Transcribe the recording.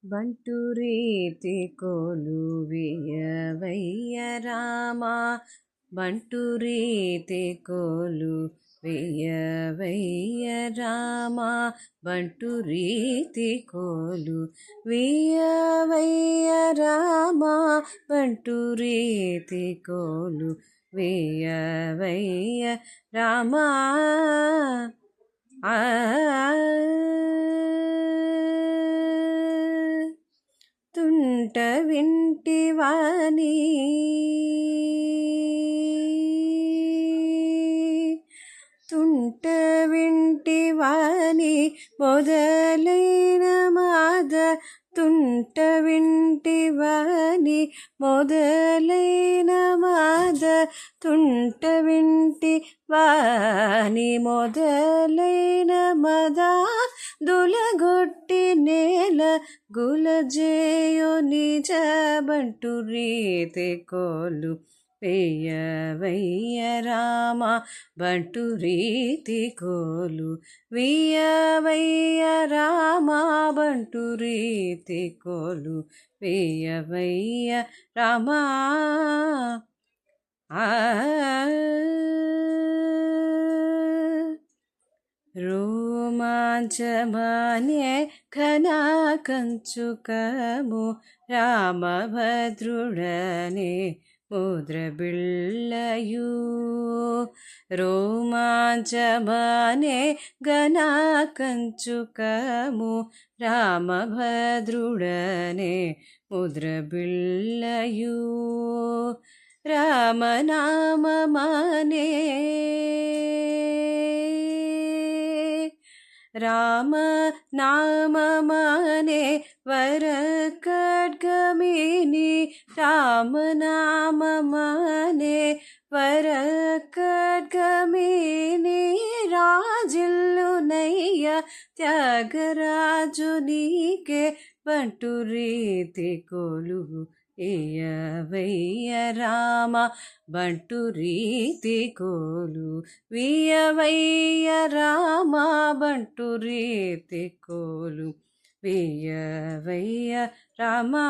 బంటు రీతి కొలువియవయ్య రామా, బంటు రీతి కొలువియవయ్య రామా, బంటు రీతి కొలువియవయ్య రామా, బంటు రీతి కొలువియవయ్య రామా. తుంట వింటివాని మొదలైన మాద, తుంట వింటివాని మొదలైన మాద, తుంట వింటివాని మొదలైన మదా, దులగొట్టి నేల గులజేయో నిజ బంటు రీతి కొలువియవయ్య రామా, బంటు రీతి కొలువియవయ్య రామా, బంటు రీతి కొలువియవయ్య రామా. రోమాంచమానే ఘనా కంచుకము, రామభద్రుడనే ముద్రబిళ్ళయు. రోమాంచమానే ఘనా కంచుకము, రామభద్రుడనే ముద్రబిళ్ళయు. రామనామమానే రామనామమానే వరఖడ్గమిని, రామనామమానే వరఖడ్గమిని. రాజిల్లునయ్య త్యాగరాజు నీకే, బంటు రీతి కొలువియవయ్య రామా, బంటు రీతి కొలువియవయ్య రామా, బంటు రీతి కొలువియవయ్య రామా.